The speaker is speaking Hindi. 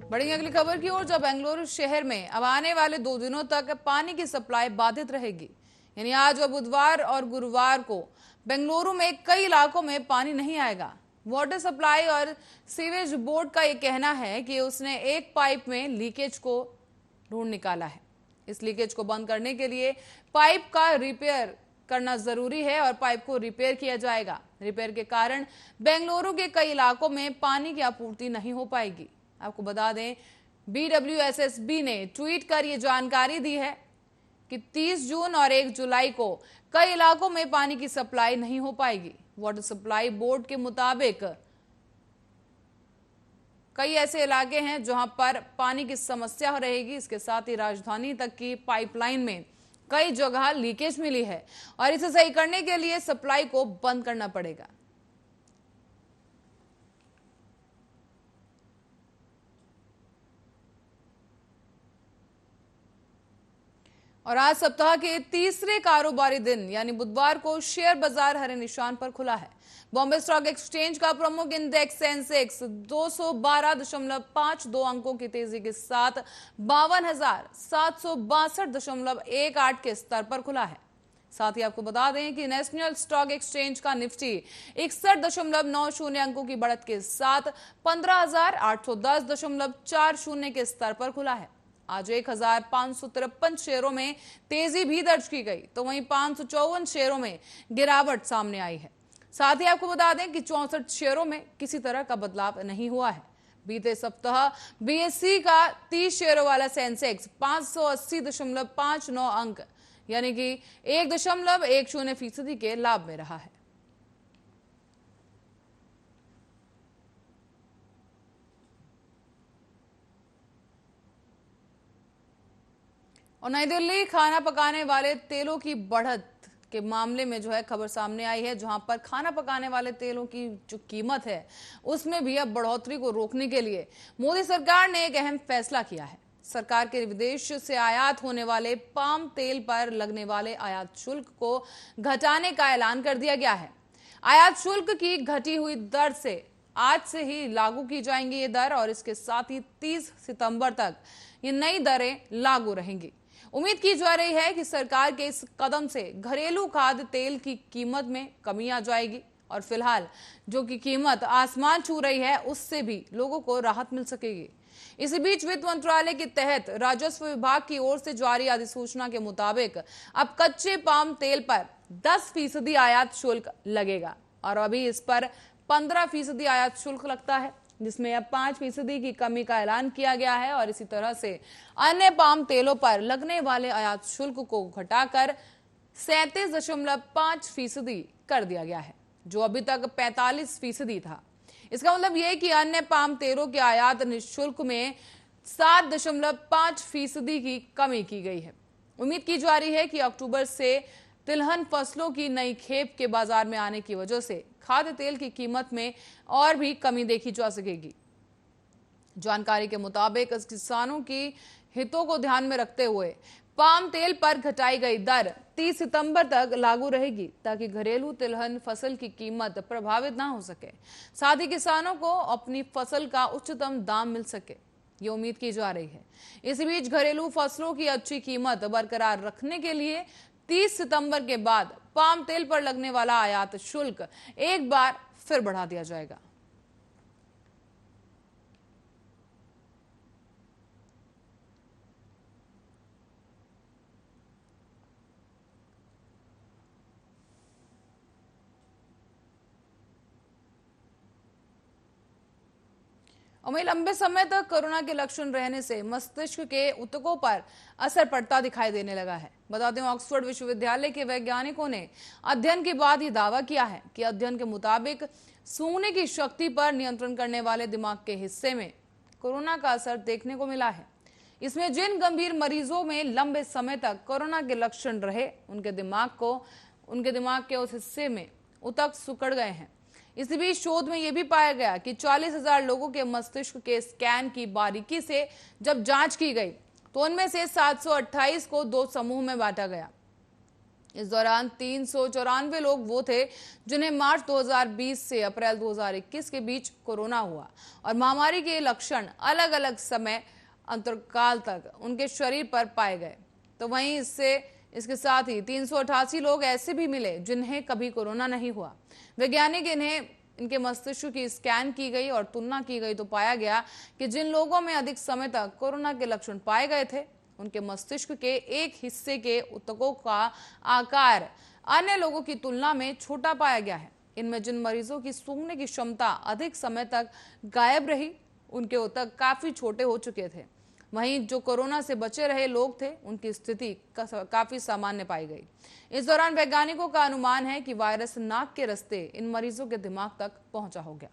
बढ़ेंगे अगली खबर की ओर। जब बेंगलुरु शहर में अब आने वाले 2 दिनों तक पानी की सप्लाई बाधित रहेगी, यानी आज और बुधवार और गुरुवार को बेंगलुरु में कई इलाकों में पानी नहीं आएगा। वाटर सप्लाई और सीवेज बोर्ड का यह कहना है कि उसने एक पाइप में लीकेज को ढूंढ निकाला है। इस लीकेज को बंद करने के लिए पाइप का रिपेयर करना जरूरी है और पाइप को रिपेयर किया जाएगा। रिपेयर के कारण बेंगलुरु के कई इलाकों में पानी की आपूर्ति नहीं हो पाएगी। आपको बता दें, BWSSB ने ट्वीट कर यह जानकारी दी है कि 30 जून और 1 जुलाई को कई इलाकों में पानी की सप्लाई नहीं हो पाएगी। वाटर सप्लाई बोर्ड के मुताबिक कई ऐसे इलाके हैं जहां पर पानी की समस्या रहेगी। इसके साथ ही राजधानी तक की पाइपलाइन में कई जगह लीकेज मिली है और इसे सही करने के लिए सप्लाई को बंद करना पड़ेगा। और आज सप्ताह के तीसरे कारोबारी दिन यानी बुधवार को शेयर बाजार हरे निशान पर खुला है। बॉम्बे स्टॉक एक्सचेंज का प्रमुख इंडेक्स सेंसेक्स 212.52 अंकों की तेजी के साथ 52,762.18 के स्तर पर खुला है। साथ ही आपको बता दें कि नेशनल स्टॉक एक्सचेंज का निफ्टी 61.90 अंकों की बढ़त के साथ 15,810.40 के स्तर पर खुला है। आज 1,553 शेयरों में तेजी भी दर्ज की गई, तो वहीं 554 शेयरों में गिरावट सामने आई है। साथ ही आपको बता दें कि 64 शेयरों में किसी तरह का बदलाव नहीं हुआ है। बीते सप्ताह BSE का 30 शेयरों वाला सेंसेक्स 580.59 अंक यानी कि 1.10% के लाभ में रहा है। और नई दिल्ली खाना पकाने वाले तेलों की बढ़त के मामले में जो है खबर सामने आई है, जहां पर खाना पकाने वाले तेलों की जो कीमत है उसमें भी अब बढ़ोतरी को रोकने के लिए मोदी सरकार ने एक अहम फैसला किया है। सरकार के विदेश से आयात होने वाले पाम तेल पर लगने वाले आयात शुल्क को घटाने का ऐलान कर दिया गया है। आयात शुल्क की घटी हुई दर से आज से ही लागू की जाएंगी ये दर और इसके साथ ही 30 सितंबर तक ये नई दरें लागू रहेंगी। उम्मीद की जा रही है कि सरकार के इस कदम से घरेलू खाद्य तेल की कीमत में कमी आ जाएगी और फिलहाल जो की कीमत आसमान छू रही है उससे भी लोगों को राहत मिल सकेगी। इसी बीच वित्त मंत्रालय के तहत राजस्व विभाग की ओर से जारी अधिसूचना के मुताबिक अब कच्चे पाम तेल पर 10% आयात शुल्क लगेगा और अभी इस पर 15% आयात शुल्क लगता है, जिसमें अब 5% की कमी का ऐलान किया गया है और इसी तरह से अन्य पाम तेलों पर लगने वाले आयात शुल्क को घटाकर 37.5% कर दिया गया है, जो अभी तक 45% था। इसका मतलब यह है कि अन्य पाम तेलों के आयात निःशुल्क में 7.5% की कमी की गई है। उम्मीद की जा रही है कि अक्टूबर से तिलहन फसलों की नई खेप के बाजार में आने की वजह से खाद्य तेल की कीमत में और भी कमी देखी जा सकेगी। जानकारी के मुताबिक किसानों की हितों को ध्यान में रखते हुए पाम तेल पर घटाई गई दर 30 सितंबर तक लागू रहेगी ताकि घरेलू तिलहन फसल की कीमत प्रभावित ना हो सके। साथ ही किसानों को अपनी फसल का उच्चतम दाम मिल सके, ये उम्मीद की जा रही है। इसी बीच घरेलू फसलों की अच्छी कीमत बरकरार रखने के लिए 30 सितंबर के बाद पाम तेल पर लगने वाला आयात शुल्क एक बार फिर बढ़ा दिया जाएगा। वहीं लंबे समय तक कोरोना के लक्षण रहने से मस्तिष्क के ऊतकों पर असर पड़ता दिखाई देने लगा है। बता दें, ऑक्सफोर्ड विश्वविद्यालय के वैज्ञानिकों ने अध्ययन के बाद ये दावा किया है कि अध्ययन के मुताबिक सूंघने की शक्ति पर नियंत्रण करने वाले दिमाग के हिस्से में कोरोना का असर देखने को मिला है। इसमें जिन गंभीर मरीजों में लंबे समय तक कोरोना के लक्षण रहे उनके दिमाग के उस हिस्से में ऊतक सिकुड़ गए हैं। इसी बीच शोध में यह भी पाया गया कि 40,000 लोगों के मस्तिष्क के स्कैन की बारीकी से जब जांच की गई तो उनमें से 728 को 2 समूह में बांटा गया। इस दौरान 394 लोग वो थे जिन्हें मार्च 2020 से अप्रैल 2021 के बीच कोरोना हुआ और महामारी के लक्षण अलग अलग समय अंतरकाल तक उनके शरीर पर पाए गए। तो वहीं इसके साथ ही 388 लोग ऐसे भी मिले जिन्हें कभी कोरोना नहीं हुआ। वैज्ञानिक इनके मस्तिष्क की स्कैन की गई और तुलना की गई तो पाया गया कि जिन लोगों में अधिक समय तक कोरोना के लक्षण पाए गए थे उनके मस्तिष्क के एक हिस्से के ऊतकों का आकार अन्य लोगों की तुलना में छोटा पाया गया है। इनमें जिन मरीजों की सूंघने की क्षमता अधिक समय तक गायब रही उनके ऊतक काफी छोटे हो चुके थे। वहीं जो कोरोना से बचे रहे लोग थे उनकी स्थिति काफी सामान्य पाई गई। इस दौरान वैज्ञानिकों का अनुमान है कि वायरस नाक के रास्ते इन मरीजों के दिमाग तक पहुंचा हो गया।